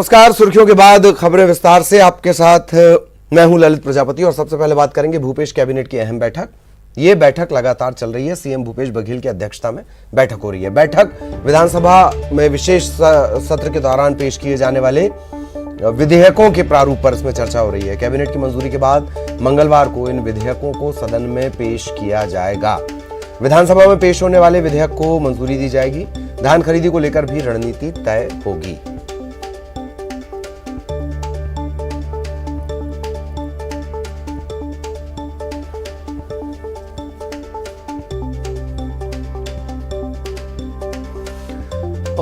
नमस्कार। सुर्खियों के बाद खबरें विस्तार से आपके साथ मैं हूं ललित प्रजापति और सबसे पहले बात करेंगे भूपेश कैबिनेट की अहम बैठक। ये बैठक लगातार चल रही है। सीएम भूपेश बघेल की अध्यक्षता में बैठक हो रही है। बैठक विधानसभा में विशेष सत्र के दौरान पेश किए जाने वाले विधेयकों के प्रारूप पर इसमें चर्चा हो रही है। कैबिनेट की मंजूरी के बाद मंगलवार को इन विधेयकों को सदन में पेश किया जाएगा। विधानसभा में पेश होने वाले विधेयक को मंजूरी दी जाएगी। धान खरीदी को लेकर भी रणनीति तय होगी।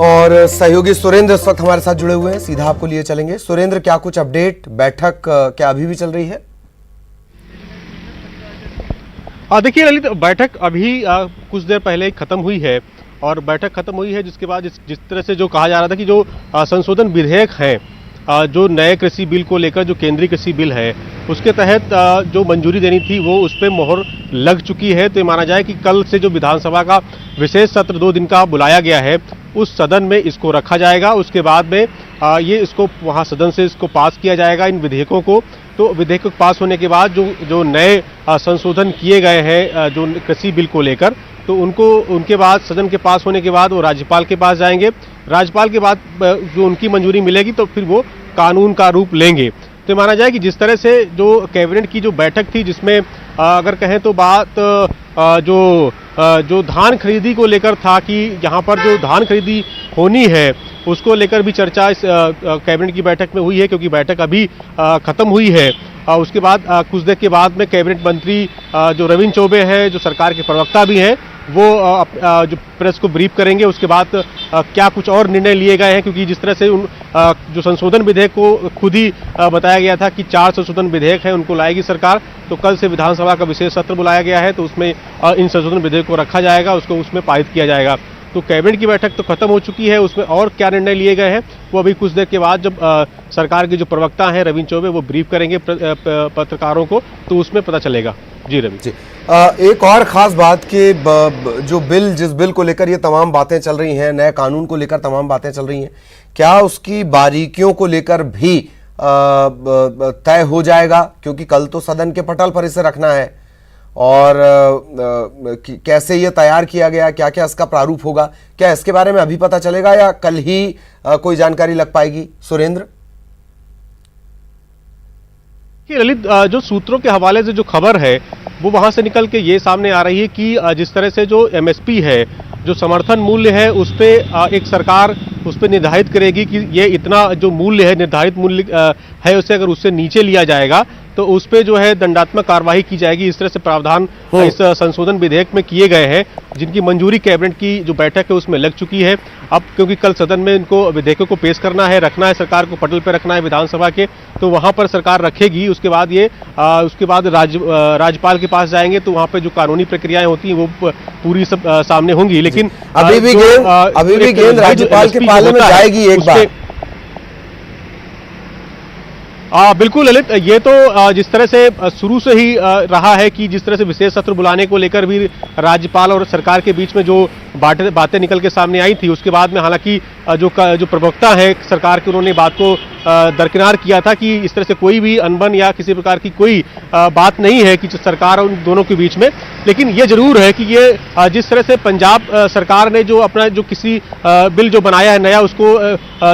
और सहयोगी सुरेंद्र इस वक्त हमारे साथ जुड़े हुए हैं, सीधा आपको लिए चलेंगे। सुरेंद्र, क्या कुछ अपडेट? बैठक क्या अभी भी चल रही है? देखिए ललित, बैठक अभी कुछ देर पहले खत्म हुई है और बैठक खत्म हुई है जिसके बाद जिस तरह से जो कहा जा रहा था कि जो संशोधन विधेयक हैं, जो नए कृषि बिल को लेकर जो केंद्रीय कृषि बिल है उसके तहत जो मंजूरी देनी थी वो उस पर मोहर लग चुकी है। तो ये माना जाए कि कल से जो विधानसभा का विशेष सत्र 2 दिन का बुलाया गया है उस सदन में इसको रखा जाएगा। उसके बाद में ये इसको वहाँ सदन से इसको पास किया जाएगा इन विधेयकों को। तो विधेयक पास होने के बाद जो नए संशोधन किए गए हैं जो कृषि बिल को लेकर, तो उनके बाद सदन के पास होने के बाद वो राज्यपाल के पास जाएंगे। राज्यपाल के बाद जो उनकी मंजूरी मिलेगी तो फिर वो कानून का रूप लेंगे। तो माना जाए कि जिस तरह से जो कैबिनेट की जो बैठक थी जिसमें अगर कहें तो बात जो धान खरीदी को लेकर था कि यहाँ पर जो धान खरीदी होनी है उसको लेकर भी चर्चा इस कैबिनेट की बैठक में हुई है, क्योंकि बैठक अभी खत्म हुई है। उसके बाद कुछ देर के बाद में कैबिनेट मंत्री जो रविंद्र चौबे हैं, जो सरकार के प्रवक्ता भी हैं, वो जो प्रेस को ब्रीफ करेंगे। उसके बाद क्या कुछ और निर्णय लिए गए हैं, क्योंकि जिस तरह से जो संशोधन विधेयक को खुद ही बताया गया था कि 4 संशोधन विधेयक हैं उनको लाएगी सरकार। तो कल से विधानसभा का विशेष सत्र बुलाया गया है, तो उसमें इन संशोधन विधेयक को रखा जाएगा, उसको उसमें पारित किया जाएगा। तो कैबिनेट की बैठक तो खत्म हो चुकी है, उसमें और क्या निर्णय लिए गए हैं वो अभी कुछ देर के बाद जब सरकार के जो प्रवक्ता हैं रविंद्र चौबे वो ब्रीफ करेंगे पत्रकारों को, तो उसमें पता चलेगा। जी रवि जी। एक और खास बात कि जिस बिल को लेकर ये तमाम बातें चल रही हैं, नए कानून को लेकर तमाम बातें चल रही हैं, क्या उसकी बारीकियों को लेकर भी तय हो जाएगा? क्योंकि कल तो सदन के पटल पर इसे रखना है और कैसे ये तैयार किया गया, क्या क्या इसका प्रारूप होगा, क्या इसके बारे में अभी पता चलेगा या कल ही कोई जानकारी लग पाएगी? सुरेंद्र, ललित, जो सूत्रों के हवाले से जो खबर है वो वहां से निकल के ये सामने आ रही है कि जिस तरह से जो एमएसपी है, जो समर्थन मूल्य है, उस पे एक सरकार उस पे निर्धारित करेगी कि ये इतना जो मूल्य है, निर्धारित मूल्य है, उसे अगर उससे नीचे लिया जाएगा तो उस पे जो है दंडात्मक कार्रवाई की जाएगी। इस तरह से प्रावधान इस संशोधन विधेयक में किए गए हैं, जिनकी मंजूरी कैबिनेट की जो बैठक है उसमें लग चुकी है। अब क्योंकि कल सदन में इनको विधेयकों को पेश करना है, रखना है, सरकार को पटल पर रखना है विधानसभा के, तो वहां पर सरकार रखेगी। उसके बाद राज्यपाल के पास जाएंगे, तो वहां पर जो कानूनी प्रक्रियाएं होती हैं वो पूरी सब सामने होंगी। लेकिन अभी भी गेंद राज्यपाल के पाले में जाएगी एक बार। बिल्कुल ललित, ये तो जिस तरह से शुरू से ही रहा है कि जिस तरह से विशेष सत्र बुलाने को लेकर भी राज्यपाल और सरकार के बीच में जो बातें निकल के सामने आई थी, उसके बाद में हालांकि जो प्रवक्ता है सरकार के, उन्होंने बात को दरकिनार किया था कि इस तरह से कोई भी अनबन या किसी प्रकार की कोई बात नहीं है कि सरकार और उन दोनों के बीच में। लेकिन ये जरूर है कि ये जिस तरह से पंजाब सरकार ने जो अपना जो किसी बिल जो बनाया है नया, उसको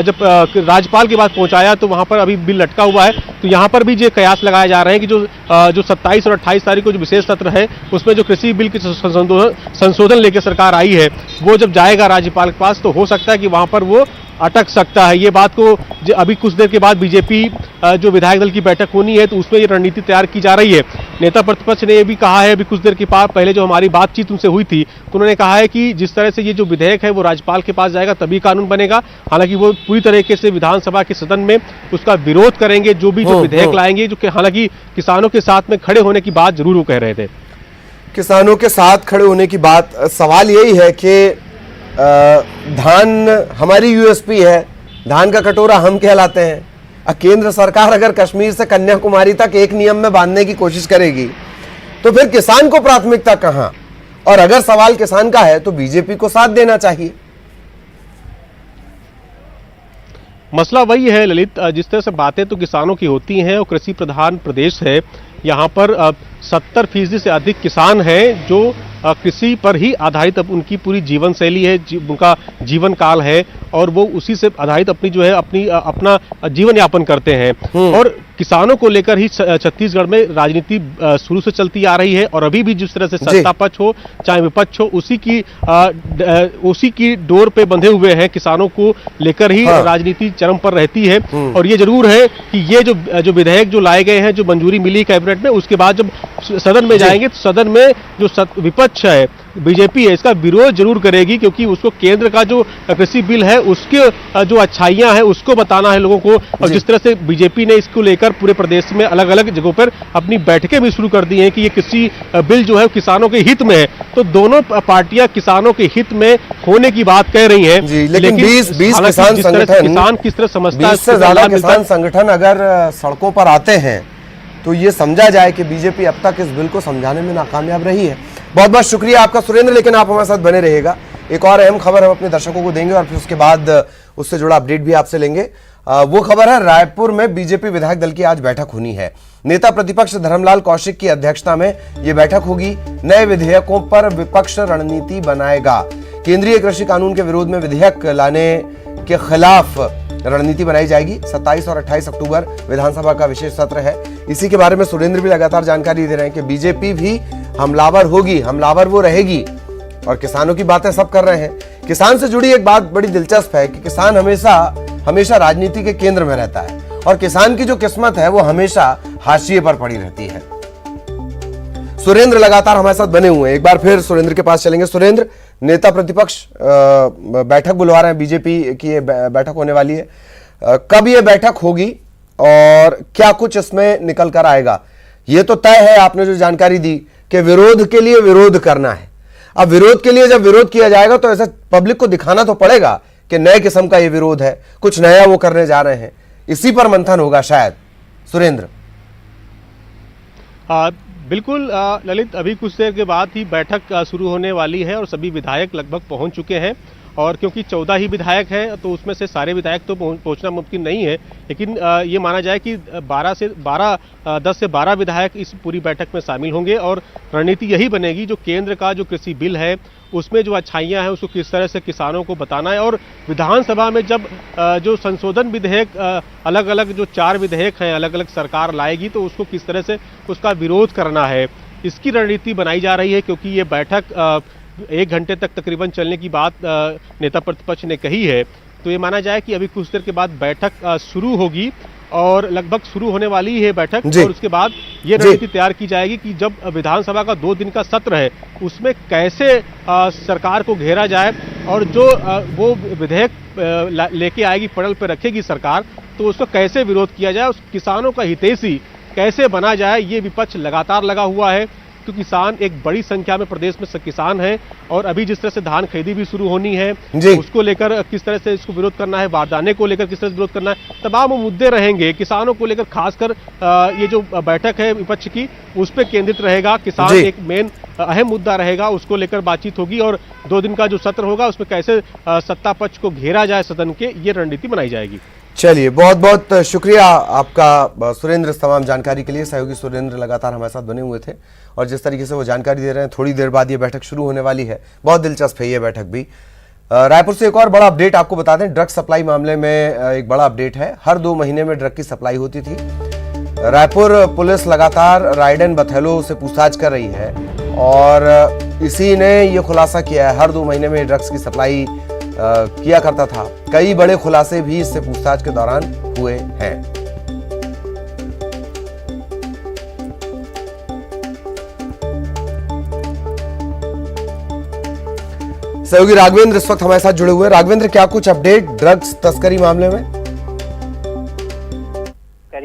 जब राज्यपाल के पास पहुंचाया तो वहां पर अभी बिल लटका हुआ है। तो यहाँ पर भी ये कयास लगाए जा रहे हैं कि जो 27 और 28 तारीख को जो विशेष सत्र है उसमें जो कृषि बिल की संशोधन लेकर सरकार आई है वो जब जाएगा राज्यपाल के पास, तो हो सकता है कि वहां पर वो अटक सकता है। ये बात को अभी कुछ देर के बाद बीजेपी जो विधायक दल की बैठक होनी है तो उसमें ये रणनीति तैयार की जा रही है। नेता प्रतिपक्ष ने ये भी कहा है, अभी कुछ देर के बाद पहले जो हमारी बातचीत उनसे हुई थी तो उन्होंने कहा है कि जिस तरह से ये जो विधेयक है वो राज्यपाल के पास जाएगा तभी कानून बनेगा। हालांकि वो पूरी तरीके से विधानसभा के सदन में उसका विरोध करेंगे, जो विधेयक लाएंगे, जो हालांकि किसानों के साथ में खड़े होने की बात जरूर वो कह रहे थे। किसानों के साथ खड़े होने की बात, सवाल यही है कि धान हमारी यूएसपी है, धान का कटोरा हम कहलाते हैं। केंद्र सरकार अगर कश्मीर से कन्याकुमारी तक एक नियम में बांधने की कोशिश करेगी तो फिर किसान को प्राथमिकता कहां? और अगर सवाल किसान का है तो बीजेपी को साथ देना चाहिए। मसला वही है ललित, जिस तरह से बातें तो किसानों की होती हैं और कृषि प्रधान प्रदेश है, यहाँ पर 70% से अधिक किसान हैं जो कृषि पर ही आधारित अब उनकी पूरी जीवन शैली है, उनका जीवन काल है और वो उसी से आधारित अपनी जो है अपना जीवन यापन करते हैं। और किसानों को लेकर ही छत्तीसगढ़ में राजनीति शुरू से चलती आ रही है और अभी भी जिस तरह से सत्ता पक्ष हो चाहे विपक्ष हो उसी की डोर पे बंधे हुए हैं, किसानों को लेकर ही राजनीति चरम पर रहती है। और ये जरूर है कि ये जो विधेयक जो लाए गए हैं, जो मंजूरी मिली कैबिनेट में, उसके बाद जब सदन में जाएंगे तो सदन में जो विपक्ष है बीजेपी है, इसका विरोध जरूर करेगी, क्योंकि उसको केंद्र का जो कृषि बिल है उसके जो अच्छाइयां हैं उसको बताना है लोगों को। और जिस तरह से बीजेपी ने इसको लेकर पूरे प्रदेश में अलग अलग जगहों पर अपनी बैठकें भी शुरू कर दी हैं कि ये कृषि बिल जो है किसानों के हित में है, तो दोनों पार्टियां किसानों के हित में होने की बात कह रही हैं। लेकिन 20 किसान किस तरह समझता है, 20 से ज्यादा किसान संगठन अगर सड़कों पर आते हैं तो ये समझा जाए कि बीजेपी अब तक इस बिल को समझाने में नाकामयाब रही है। बहुत बहुत शुक्रिया आपका सुरेंद्र, लेकिन आप हमारे साथ बने रहिएगा। एक और अहम खबर हम अपने दर्शकों को देंगे और फिर उसके बाद उससे जुड़ा अपडेट भी आपसे लेंगे। वो खबर है, रायपुर में बीजेपी विधायक दल की आज बैठक होनी है। नेता प्रतिपक्ष धर्मलाल कौशिक की अध्यक्षता में यह बैठक होगी। नए विधेयकों पर विपक्ष रणनीति बनाएगा। केंद्रीय कृषि कानून के विरोध में विधेयक लाने के खिलाफ रणनीति बनाई जाएगी। 27 और 28 अक्टूबर विधानसभा का विशेष सत्र है। इसी के बारे में सुरेंद्र भी लगातार जानकारी दे रहे हैं कि बीजेपी भी हमलावर होगी, हमलावर वो रहेगी और किसानों की बातें सब कर रहे हैं। किसान से जुड़ी एक बात बड़ी दिलचस्प है कि किसान हमेशा राजनीति के केंद्र में रहता है और किसान की जो किस्मत है वो हमेशा हाशिए पर पड़ी रहती है। सुरेंद्र लगातार हमारे साथ बने हुए हैं, एक बार फिर सुरेंद्र के पास चलेंगे। सुरेंद्र, नेता प्रतिपक्ष बैठक बुलवा रहे हैं, बीजेपी की ये बैठक होने वाली है। कब ये बैठक होगी और क्या कुछ इसमें निकल कर आएगा? ये तो तय है, आपने जो जानकारी दी कि विरोध के लिए विरोध करना है। अब विरोध के लिए जब विरोध किया जाएगा तो ऐसा पब्लिक को दिखाना तो पड़ेगा कि नए किस्म का ये विरोध है, कुछ नया वो करने जा रहे हैं। इसी पर मंथन होगा शायद। सुरेंद्र, बिल्कुल ललित, अभी कुछ देर के बाद ही बैठक शुरू होने वाली है और सभी विधायक लगभग पहुंच चुके हैं। और क्योंकि 14 ही विधायक हैं तो उसमें से सारे विधायक तो पहुंचना मुमकिन नहीं है, लेकिन ये माना जाए कि 10 से 12 विधायक इस पूरी बैठक में शामिल होंगे और रणनीति यही बनेगी जो केंद्र का जो कृषि बिल है उसमें जो अच्छाइयां हैं उसको किस तरह से किसानों को बताना है। और विधानसभा में जब जो संशोधन विधेयक अलग अलग जो 4 विधेयक हैं अलग अलग सरकार लाएगी तो उसको किस तरह से उसका विरोध करना है, इसकी रणनीति बनाई जा रही है। क्योंकि ये बैठक 1 घंटे तक तकरीबन चलने की बात नेता प्रतिपक्ष ने कही है, तो ये माना जाए कि अभी कुछ देर के बाद बैठक शुरू होगी और लगभग शुरू होने वाली है बैठक। और उसके बाद ये रणनीति तैयार की जाएगी कि जब विधानसभा का 2 दिन का सत्र है उसमें कैसे सरकार को घेरा जाए और जो वो विधेयक लेके आएगी, पटल पे रखेगी सरकार, तो उसको कैसे विरोध किया जाए, उस किसानों का हितैषी कैसे बना जाए। ये विपक्ष लगातार लगा हुआ है। तो किसान एक बड़ी संख्या में प्रदेश में किसान हैं और अभी जिस तरह से धान खरीदी भी शुरू होनी है उसको लेकर किस तरह से इसको विरोध करना है, बारदाने को लेकर किस तरह से विरोध करना है, तमाम मुद्दे रहेंगे किसानों को लेकर। खासकर ये जो बैठक है विपक्ष की उस पर केंद्रित रहेगा। किसान एक मेन अहम मुद्दा रहेगा, उसको लेकर बातचीत होगी और 2 दिन का जो सत्र होगा उसमें कैसे सत्ता पक्ष को घेरा जाए सदन के, ये रणनीति बनाई जाएगी। चलिए, बहुत बहुत शुक्रिया आपका सुरेंद्र इस तमाम जानकारी के लिए। सहयोगी सुरेंद्र लगातार हमारे साथ बने हुए थे और जिस तरीके से वो जानकारी दे रहे हैं, थोड़ी देर बाद ये बैठक शुरू होने वाली है। बहुत दिलचस्प है ये बैठक भी। रायपुर से एक और बड़ा अपडेट आपको बता दें, ड्रग सप्लाई मामले में एक बड़ा अपडेट है। हर 2 महीने में ड्रग की सप्लाई होती थी। रायपुर पुलिस लगातार राइडेन बथेलो से पूछताछ कर रही है और इसी ने ये खुलासा किया है, हर 2 महीने में ड्रग्स की सप्लाई किया करता था। कई बड़े खुलासे भी इससे पूछताछ के दौरान हुए हैं। सहयोगी राघवेंद्र इस वक्त हमारे साथ जुड़े हुए हैं। राघवेंद्र, क्या कुछ अपडेट ड्रग्स तस्करी मामले में?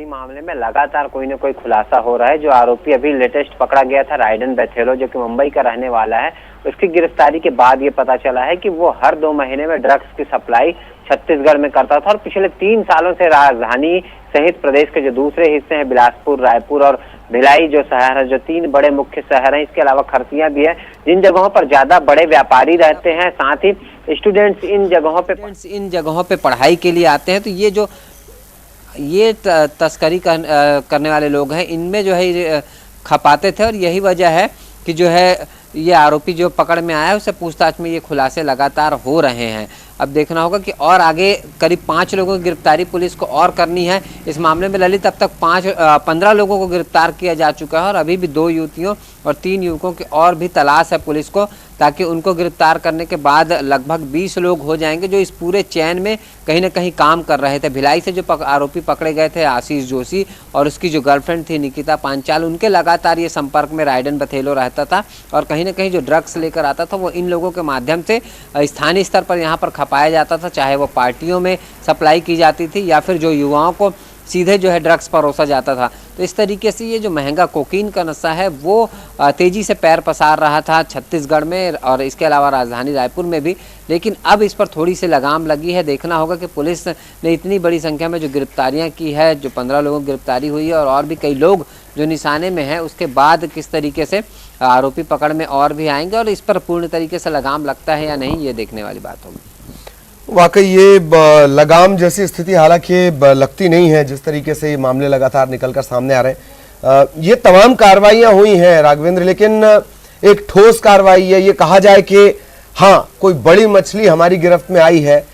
मामले में लगातार कोई न कोई खुलासा हो रहा है। जो आरोपी अभी लेटेस्ट पकड़ा गया था राइडेन बथेलो, जो कि मुंबई का रहने वाला है, उसकी गिरफ्तारी के बाद ये पता चला है कि वो हर 2 महीने में ड्रग्स की सप्लाई छत्तीसगढ़ में करता था और पिछले 3 सालों से राजधानी सहित प्रदेश के जो दूसरे हिस्से हैं बिलासपुर, रायपुर और भिलाई जो शहर है, जो 3 बड़े मुख्य शहर हैं, इसके अलावा खरसिया भी है, जिन जगहों पर ज्यादा बड़े व्यापारी रहते हैं, साथ ही स्टूडेंट्स इन जगहों पे पढ़ाई के लिए आते हैं। तो ये तस्करी करने वाले लोग हैं, इनमें जो है खपाते थे और यही वजह है कि जो है ये आरोपी जो पकड़ में आया है उससे पूछताछ में ये खुलासे लगातार हो रहे हैं। अब देखना होगा कि और आगे करीब 5 लोगों की गिरफ्तारी पुलिस को और करनी है इस मामले में। ललित, अब तक 15 लोगों को गिरफ्तार किया जा चुका है और अभी भी 2 युवतियों और 3 युवकों की और भी तलाश है पुलिस को, ताकि उनको गिरफ्तार करने के बाद लगभग 20 लोग हो जाएंगे जो इस पूरे चैन में कहीं ना कहीं काम कर रहे थे। भिलाई से जो आरोपी पकड़े गए थे आशीष जोशी और उसकी जो गर्लफ्रेंड थी निकिता पांचाल, उनके लगातार ये संपर्क में राइडन बथेलो रहता था और कहीं ना कहीं जो ड्रग्स लेकर आता था वो इन लोगों के माध्यम से स्थानीय स्तर पर यहाँ पर खपाया जाता था, चाहे वो पार्टियों में सप्लाई की जाती थी या फिर जो युवाओं को सीधे जो है ड्रग्स परोसा जाता था। तो इस तरीके से ये जो महंगा कोकीन का नशा है वो तेजी से पैर पसार रहा था छत्तीसगढ़ में और इसके अलावा राजधानी रायपुर में भी। लेकिन अब इस पर थोड़ी सी लगाम लगी है। देखना होगा कि पुलिस ने इतनी बड़ी संख्या में जो गिरफ्तारियां की है, जो 15 लोगों की गिरफ्तारी हुई है और भी कई लोग जो निशाने में है, उसके बाद किस तरीके से आरोपी पकड़ में और भी आएंगे और इस पर पूर्ण तरीके से लगाम लगता है या नहीं, ये देखने वाली बात होगी। वाकई ये लगाम जैसी स्थिति हालांकि लगती नहीं है, जिस तरीके से ये मामले लगातार निकलकर सामने आ रहे हैं। ये तमाम कार्रवाइयां हुई हैं राघवेंद्र, लेकिन एक ठोस कार्रवाई है, ये कहा जाए कि हाँ कोई बड़ी मछली हमारी गिरफ्त में आई है,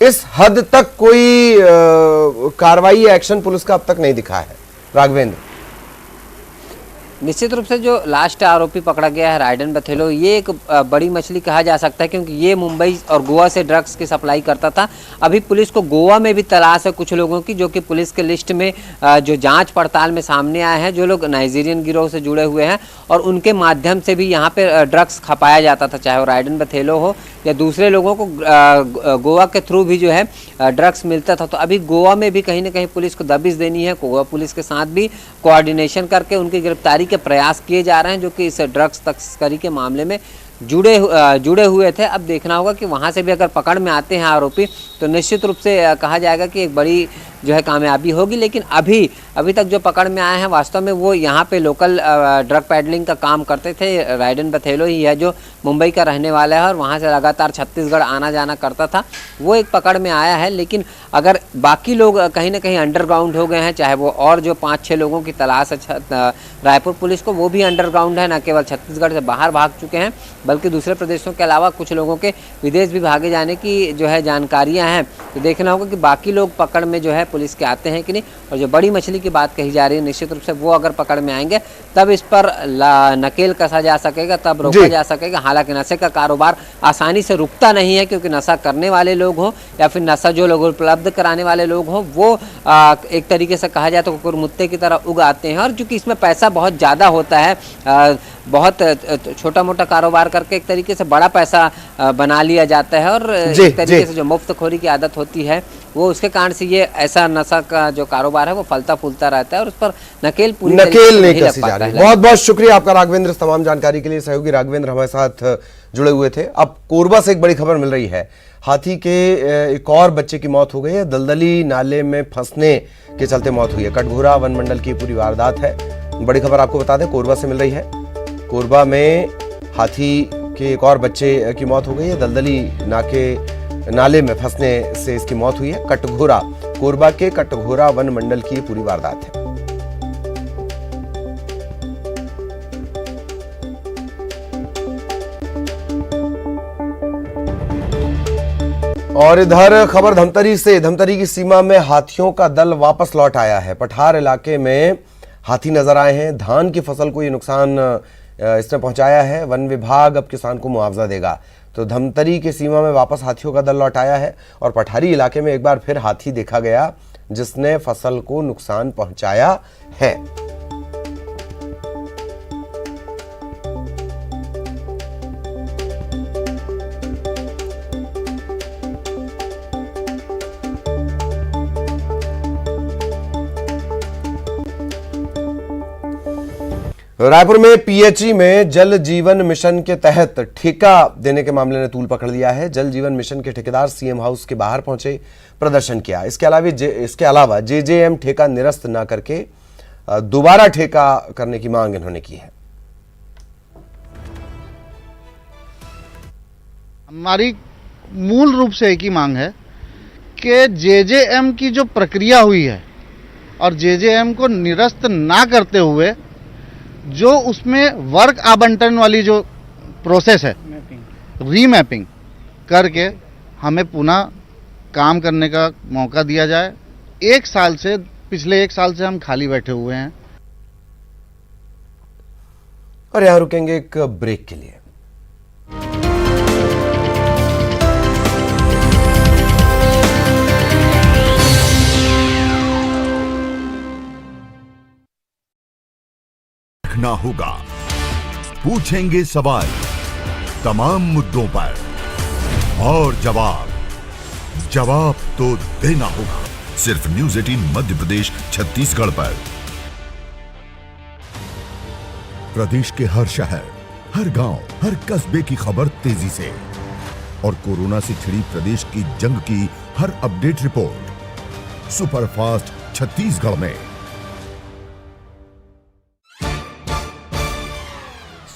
इस हद तक कोई कार्रवाई या एक्शन पुलिस का अब तक नहीं दिखा है राघवेंद्र। निश्चित रूप से जो लास्ट आरोपी पकड़ा गया है राइडन बथेलो, ये एक बड़ी मछली कहा जा सकता है क्योंकि ये मुंबई और गोवा से ड्रग्स की सप्लाई करता था। अभी पुलिस को गोवा में भी तलाश है कुछ लोगों की, जो कि पुलिस के लिस्ट में जो जांच पड़ताल में सामने आए हैं, जो लोग नाइजीरियन गिरोह से जुड़े हुए हैं और उनके माध्यम से भी यहाँ पे ड्रग्स खपाया जाता था, चाहे वो राइडन बथेलो हो या दूसरे लोगों को गोवा के थ्रू भी जो है ड्रग्स मिलता था। तो अभी गोवा में भी कहीं ना कहीं पुलिस को दबिश देनी है। गोवा पुलिस के साथ भी कोऑर्डिनेशन करके उनकी गिरफ्तारी के प्रयास किए जा रहे हैं, जो कि इस ड्रग्स तस्करी के मामले में जुड़े हुए थे। अब देखना होगा कि वहां से भी अगर पकड़ में आते हैं आरोपी तो निश्चित रूप से कहा जाएगा कि एक बड़ी जो है कामयाबी होगी। लेकिन अभी तक जो पकड़ में आए हैं वास्तव में वो यहाँ पे लोकल ड्रग पैडलिंग का काम करते थे। राइडन बथेलो ही है जो मुंबई का रहने वाला है और वहाँ से लगातार छत्तीसगढ़ आना जाना करता था, वो एक पकड़ में आया है। लेकिन अगर बाकी लोग कहीं ना कहीं अंडरग्राउंड हो गए हैं, चाहे वो और जो 5-6 लोगों की तलाश है रायपुर पुलिस को, वो भी अंडरग्राउंड है, न केवल छत्तीसगढ़ से बाहर भाग चुके हैं बल्कि दूसरे प्रदेशों के अलावा कुछ लोगों के विदेश भी भागे जाने की जो है जानकारियाँ हैं। तो देखना होगा कि बाकी लोग पकड़ में जो है पुलिस के आते हैं कि नहीं। और जो बड़ी मछली की बात कही जा रही है, निश्चित रूप से वो अगर पकड़ में आएंगे तब इस पर नकेल कसा जा सकेगा, तब रोका जा सकेगा। हालांकि नशे का कारोबार आसानी से रुकता नहीं है, क्योंकि नशा करने वाले लोग हों या फिर नशा जो लोग उपलब्ध कराने वाले लोग हों, वो एक तरीके से कहा जाए तो कुकुरमुत्ते की तरह उग आते हैं। और चूंकि इसमें पैसा बहुत ज़्यादा होता है, बहुत छोटा मोटा कारोबार करके एक तरीके से बड़ा पैसा बना लिया जाता है और एक तरीके से जो मुफ्तखोरी की आदत होती है वो उसके कारण से ये ऐसा नशा का जो कारोबार है वो फलता फूलता रहता है और उस पर नकेल नहीं कसी जा रही। बहुत बहुत शुक्रिया आपका राघवेंद्र, तमाम जानकारी के लिए। सहयोगी राघवेंद्र हमारे साथ जुड़े हुए थे। अब कोरबा से एक बड़ी खबर मिल रही है, हाथी के एक और बच्चे की मौत हो गई है। दलदली नाले में फंसने के चलते मौत हुई है। कटघोरा वन मंडल की पूरी वारदात है। बड़ी खबर आपको बता दें, कोरबा से मिल रही है। कोरबा में हाथी के एक और बच्चे की मौत हो गई है। दलदली नाले में फंसने से इसकी मौत हुई है। कटघोरा, कोरबा के कटघोरा वन मंडल की पूरी वारदात है। और इधर खबर धमतरी से। धमतरी की सीमा में हाथियों का दल वापस लौट आया है। पठार इलाके में हाथी नजर आए हैं। धान की फसल को ये नुकसान इसने पहुंचाया है। वन विभाग अब किसान को मुआवजा देगा। तो धमतरी की सीमा में वापस हाथियों का दल लौट आया है और पठारी इलाके में एक बार फिर हाथी देखा गया जिसने फसल को नुकसान पहुंचाया है। रायपुर में पीएचई में जल जीवन मिशन के तहत ठेका देने के मामले ने तूल पकड़ लिया है। जल जीवन मिशन के ठेकेदार सीएम हाउस के बाहर पहुंचे, प्रदर्शन किया। इसके अलावा जेजेएम ठेका निरस्त न करके दोबारा ठेका करने की मांग इन्होंने की है। हमारी मूल रूप से एक ही मांग है कि जेजेएम की जो प्रक्रिया हुई है और जेजेएम को निरस्त ना करते हुए जो उसमें वर्क आवंटन वाली जो प्रोसेस है, रीमैपिंग करके हमें पुनः काम करने का मौका दिया जाए। पिछले एक साल से हम खाली बैठे हुए हैं। और यहां रुकेंगे एक ब्रेक के लिए। रखना होगा, पूछेंगे सवाल तमाम मुद्दों पर और जवाब तो देना होगा। सिर्फ न्यूज़ 18 मध्य प्रदेश छत्तीसगढ़ पर। प्रदेश के हर शहर, हर गांव, हर कस्बे की खबर तेजी से और कोरोना से छिड़ी प्रदेश की जंग की हर अपडेट रिपोर्ट सुपरफास्ट छत्तीसगढ़ में।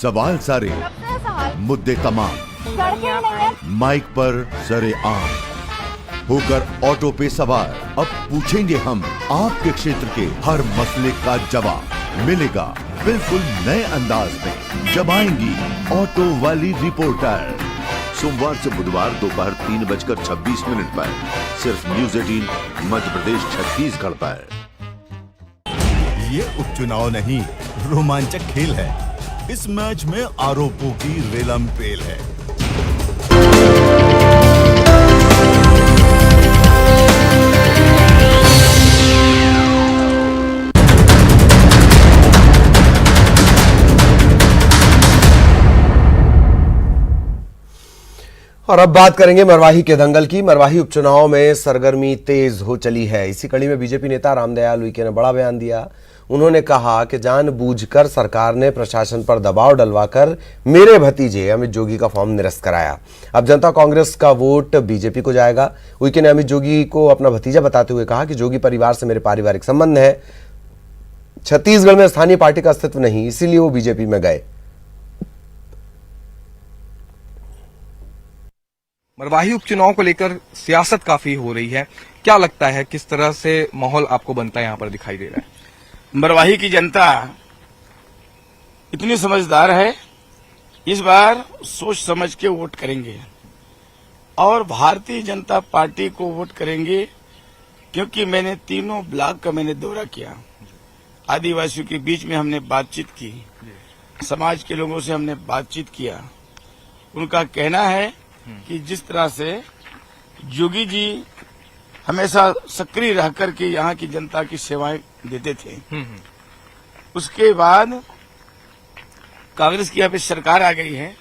सवाल सारे, मुद्दे तमाम, माइक पर सरे आम होकर ऑटो पे सवार। अब पूछेंगे हम आपके क्षेत्र के हर मसले का जवाब मिलेगा बिल्कुल नए अंदाज में। जब आएंगी ऑटो वाली रिपोर्टर, सोमवार से बुधवार दोपहर 3:26 पर सिर्फ न्यूज़ 18 मध्य प्रदेश छत्तीसगढ़ पर। ये उपचुनाव नहीं, रोमांचक खेल है। इस मैच में आरोपों की रेलम पेल है। और अब बात करेंगे मरवाही के दंगल की। मरवाही उपचुनाव में सरगर्मी तेज हो चली है। इसी कड़ी में बीजेपी नेता रामदयाल उइके ने बड़ा बयान दिया। उन्होंने कहा कि जानबूझकर सरकार ने प्रशासन पर दबाव डलवाकर मेरे भतीजे अमित जोगी का फॉर्म निरस्त कराया। अब जनता कांग्रेस का वोट बीजेपी को जाएगा। उइके ने अमित जोगी को अपना भतीजा बताते हुए कहा कि जोगी परिवार से मेरे पारिवारिक संबंध है। छत्तीसगढ़ में स्थानीय पार्टी का अस्तित्व नहीं, इसीलिए वो बीजेपी में गए। मरवाही उपचुनाव को लेकर सियासत काफी हो रही है, क्या लगता है किस तरह से माहौल आपको बनता है यहाँ पर दिखाई दे रहा है? मरवाही की जनता इतनी समझदार है, इस बार सोच समझ के वोट करेंगे और भारतीय जनता पार्टी को वोट करेंगे, क्योंकि मैंने तीनों ब्लॉक का दौरा किया। आदिवासियों के बीच में हमने बातचीत की, समाज के लोगों से हमने बातचीत किया। उनका कहना है कि जिस तरह से जोगी जी हमेशा सक्रिय रह करके यहाँ की जनता की सेवाएं देते थे, उसके बाद कांग्रेस की यहाँ पे सरकार आ गई है।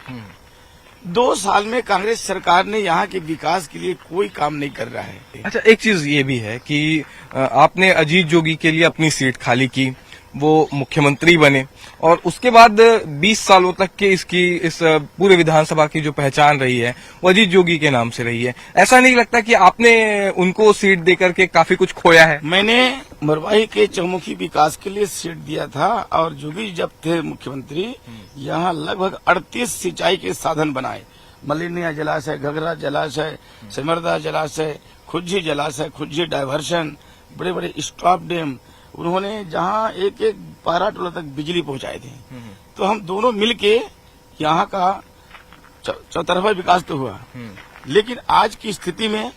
2 साल में कांग्रेस सरकार ने यहाँ के विकास के लिए कोई काम नहीं कर रहा है। अच्छा, एक चीज ये भी है कि आपने अजीत जोगी के लिए अपनी सीट खाली की, वो मुख्यमंत्री बने और उसके बाद 20 सालों तक के इस पूरे विधानसभा की जो पहचान रही है वो अजीत जोगी के नाम से रही है। ऐसा नहीं लगता कि आपने उनको सीट देकर के काफी कुछ खोया है? मैंने मरवाही के चौमुखी विकास के लिए सीट दिया था और जोगी जब थे मुख्यमंत्री यहाँ लगभग 38 सिंचाई के साधन बनाए। मलिनिया जलाशय, घघरा जलाशय, सिमरदा जलाशय, खुज्जी जलाशय, खुज्जी डायवर्शन, बड़े बड़े स्टॉप डैम, उन्होंने जहाँ एक एक 12 टोला तक बिजली पहुंचाए थे। तो हम दोनों मिलके यहाँ का चौतरफा विकास तो हुआ, लेकिन आज की स्थिति में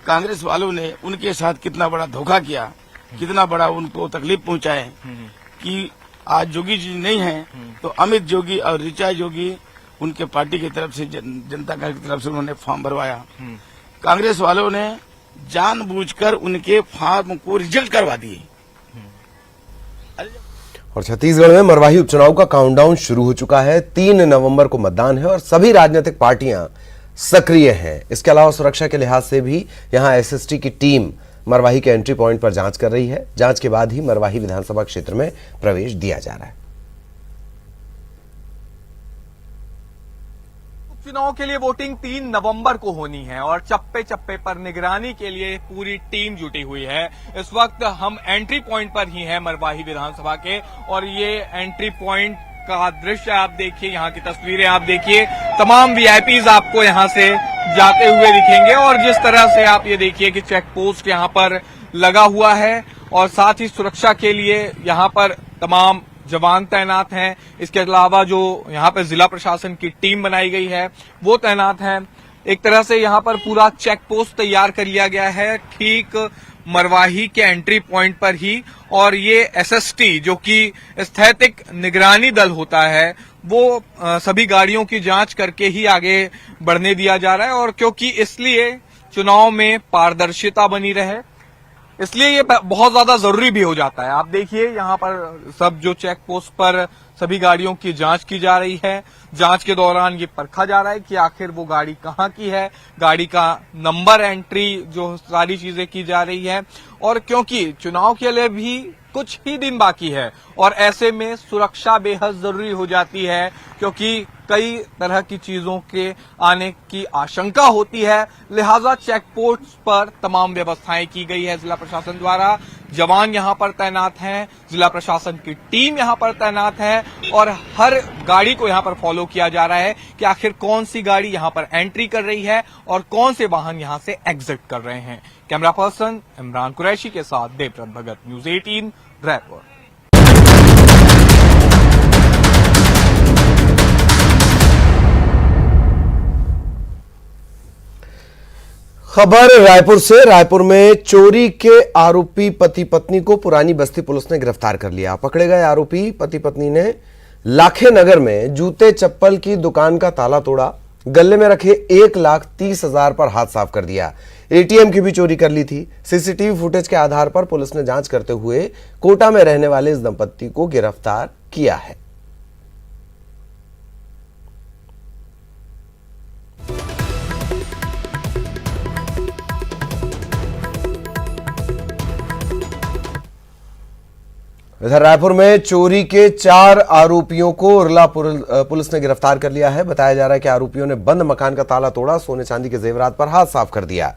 कांग्रेस वालों ने उनके साथ कितना बड़ा धोखा किया, कितना बड़ा उनको तकलीफ पहुंचाए कि आज जोगी जी नहीं है तो अमित जोगी और ऋचा जोगी उनके पार्टी की तरफ से, जनता की तरफ से उन्होंने फॉर्म भरवाया। कांग्रेस वालों ने जानबूझकर उनके फॉर्म को रिजेक्ट करवा दिए। और छत्तीसगढ़ में मरवाही उपचुनाव का काउंटडाउन शुरू हो चुका है। 3 नवंबर को मतदान है और सभी राजनीतिक पार्टियां सक्रिय हैं। इसके अलावा सुरक्षा के लिहाज से भी यहां एसएसटी की टीम मरवाही के एंट्री पॉइंट पर जांच कर रही है। जांच के बाद ही मरवाही विधानसभा क्षेत्र में प्रवेश दिया जा रहा है। उपचुनाव के लिए वोटिंग 3 नवंबर को होनी है और चप्पे चप्पे पर निगरानी के लिए पूरी टीम जुटी हुई है। इस वक्त हम एंट्री पॉइंट पर ही हैं मरवाही विधानसभा के, और ये एंट्री पॉइंट का दृश्य आप देखिए, यहाँ की तस्वीरें आप देखिए। तमाम वीआईपीज आपको यहाँ से जाते हुए दिखेंगे। और जिस तरह से आप ये देखिए कि चेक पोस्ट यहाँ पर लगा हुआ है और साथ ही सुरक्षा के लिए यहाँ पर तमाम जवान तैनात हैं। इसके अलावा जो यहाँ पर जिला प्रशासन की टीम बनाई गई है वो तैनात है। एक तरह से यहाँ पर पूरा चेक पोस्ट तैयार कर लिया गया है ठीक मरवाही के एंट्री पॉइंट पर ही। और ये एसएसटी जो कि स्थैतिक निगरानी दल होता है वो सभी गाड़ियों की जांच करके ही आगे बढ़ने दिया जा रहा है। और क्योंकि इसलिए चुनाव में पारदर्शिता बनी रहे इसलिए ये बहुत ज्यादा जरूरी भी हो जाता है। आप देखिए यहाँ पर सब जो चेक पोस्ट पर सभी गाड़ियों की जांच की जा रही है। जांच के दौरान ये परखा जा रहा है कि आखिर वो गाड़ी कहाँ की है, गाड़ी का नंबर एंट्री, जो सारी चीजें की जा रही है। और क्योंकि चुनाव के लिए भी कुछ ही दिन बाकी है और ऐसे में सुरक्षा बेहद जरूरी हो जाती है क्योंकि कई तरह की चीजों के आने की आशंका होती है। लिहाजा चेक पोस्ट पर तमाम व्यवस्थाएं की गई है जिला प्रशासन द्वारा। जवान यहां पर तैनात हैं, जिला प्रशासन की टीम यहां पर तैनात है और हर गाड़ी को यहां पर फॉलो किया जा रहा है कि आखिर कौन सी गाड़ी यहां पर एंट्री कर रही है और कौन से वाहन यहां से एग्जिट कर रहे हैं। कैमरा पर्सन इमरान कुरैशी के साथ देवव्रत भगत, न्यूज 18 रायपुर। खबर रायपुर से। रायपुर में चोरी के आरोपी पति पत्नी को पुरानी बस्ती पुलिस ने गिरफ्तार कर लिया। पकड़े गए आरोपी पति पत्नी ने लाखे नगर में जूते चप्पल की दुकान का ताला तोड़ा, गले में रखे 1,30,000 पर हाथ साफ कर दिया। एटीएम की भी चोरी कर ली थी। सीसीटीवी फुटेज के आधार पर पुलिस ने जांच करते हुए कोटा में रहने वाले इस दंपत्ति को गिरफ्तार किया है। इधर रायपुर में चोरी के 4 आरोपियों को उरला पुलिस ने गिरफ्तार कर लिया है। बताया जा रहा है कि आरोपियों ने बंद मकान का ताला तोड़ा, सोने चांदी के जेवरात पर हाथ साफ कर दिया।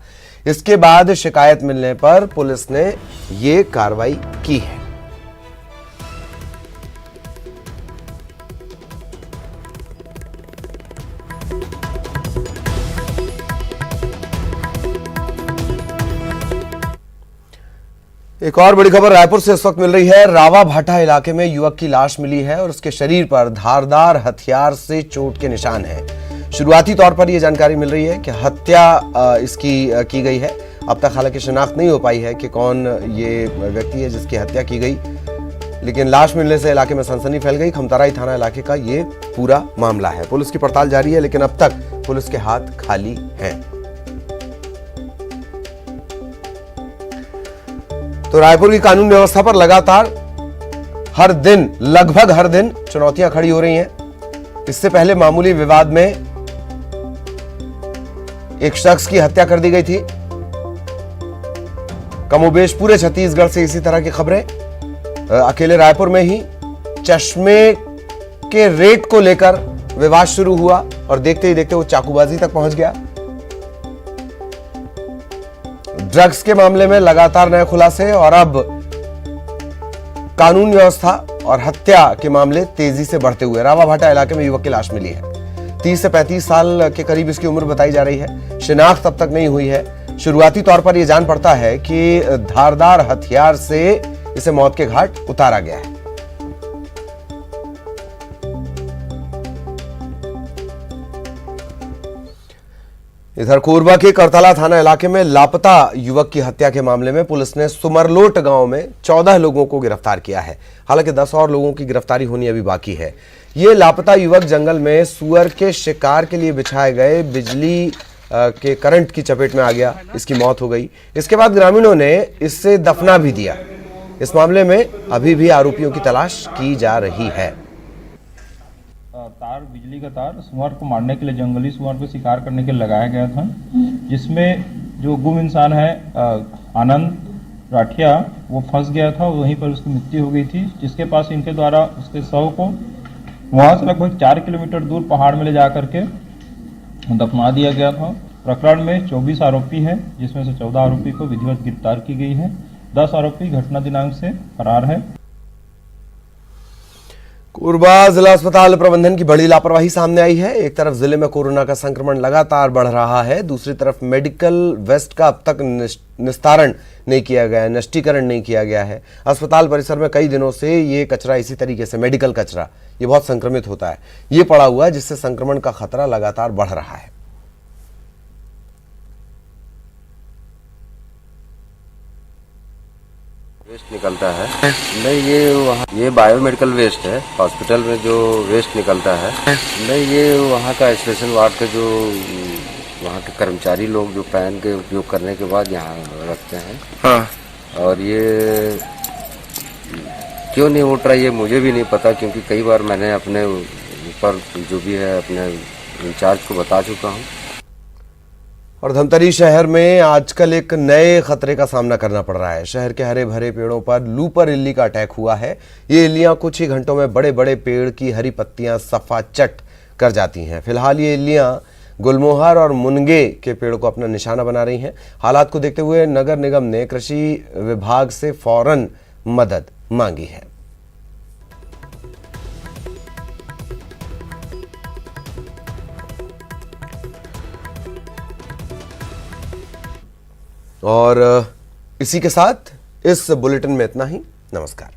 इसके बाद शिकायत मिलने पर पुलिस ने ये कार्रवाई की है। एक और बड़ी खबर रायपुर से इस वक्त मिल रही है। रावा भाटा इलाके में युवक की लाश मिली है और उसके शरीर पर धारदार हथियार से चोट के निशान हैं। शुरुआती तौर पर यह जानकारी मिल रही है कि हत्या इसकी की गई है। अब तक हालांकि शिनाख्त नहीं हो पाई है कि कौन ये व्यक्ति है जिसकी हत्या की गई, लेकिन लाश मिलने से इलाके में सनसनी फैल गई। खमतराई थाना इलाके का ये पूरा मामला है। पुलिस की पड़ताल जारी है, लेकिन अब तक पुलिस के हाथ खाली हैं। तो रायपुर की कानून व्यवस्था पर लगातार लगभग हर दिन चुनौतियां खड़ी हो रही हैं। इससे पहले मामूली विवाद में एक शख्स की हत्या कर दी गई थी। कमोबेश पूरे छत्तीसगढ़ से इसी तरह की खबरें। अकेले रायपुर में ही चश्मे के रेट को लेकर विवाद शुरू हुआ और देखते ही देखते वो चाकूबाजी तक पहुंच गया। ड्रग्स के मामले में लगातार नए खुलासे और अब कानून व्यवस्था और हत्या के मामले तेजी से बढ़ते हुए। रावा भाटा इलाके में युवक की लाश मिली है। 30 से 35 साल के करीब इसकी उम्र बताई जा रही है। शिनाख्त अब तक नहीं हुई है। शुरुआती तौर पर यह जान पड़ता है कि धारदार हथियार से इसे मौत के घाट उतारा गया है। इधर कोरबा के करतला थाना इलाके में लापता युवक की हत्या के मामले में पुलिस ने सुमरलोट गांव में 14 लोगों को गिरफ्तार किया है। हालांकि 10 और लोगों की गिरफ्तारी होनी अभी बाकी है। ये लापता युवक जंगल में सुअर के शिकार के लिए बिछाए गए बिजली के करंट की चपेट में आ गया। इसकी मौत हो गई। इसके बाद ग्रामीणों ने इससे दफना भी दिया। इस मामले में अभी भी आरोपियों की तलाश की जा रही है। बिजली का तार सुअर को मारने के लिए, जंगली सुअर को शिकार करने के लिए लगाया गया था, जिसमें जो गुम इंसान है आनंद राठिया वो फंस गया था। वहीं पर उसकी मृत्यु हो गई थी, जिसके पास इनके द्वारा उसके शव को वहां से लगभग 4 किलोमीटर दूर पहाड़ में ले जा करके दफना दिया गया था। प्रकरण में 24 आरोपी है, जिसमें से 14 आरोपी को विधिवत गिरफ्तार की गई है। 10 आरोपी घटना दिनांक से फरार है। कोरबा जिला अस्पताल प्रबंधन की बड़ी लापरवाही सामने आई है। एक तरफ जिले में कोरोना का संक्रमण लगातार बढ़ रहा है, दूसरी तरफ मेडिकल वेस्ट का अब तक निस्तारण नहीं किया गया है, नष्टीकरण नहीं किया गया है। अस्पताल परिसर में कई दिनों से ये कचरा इसी तरीके से, मेडिकल कचरा, ये बहुत संक्रमित होता है, ये पड़ा हुआ है, जिससे संक्रमण का खतरा लगातार बढ़ रहा है। वेस्ट निकलता है नहीं, ये वहाँ ये बायोमेडिकल वेस्ट है। हॉस्पिटल में जो वेस्ट निकलता है नहीं, ये वहाँ का आइसोलेशन वार्ड का जो वहाँ के कर्मचारी लोग जो पैन के उपयोग करने के बाद यहाँ रखते हैं। हाँ। और ये क्यों नहीं उठ रहा ये मुझे भी नहीं पता, क्योंकि कई बार मैंने अपने ऊपर जो भी है अपने इंचार्ज को बता चुका हूँ। और धमतरी शहर में आजकल एक नए खतरे का सामना करना पड़ रहा है। शहर के हरे भरे पेड़ों पर लूपर इल्ली का अटैक हुआ है। ये इल्लियां कुछ ही घंटों में बड़े बड़े पेड़ की हरी पत्तियां सफाचट कर जाती हैं। फिलहाल ये इल्लियां गुलमोहर और मुनगे के पेड़ को अपना निशाना बना रही हैं। हालात को देखते हुए नगर निगम ने कृषि विभाग से फौरन मदद मांगी है। और इसी के साथ इस बुलेटिन में इतना ही। नमस्कार।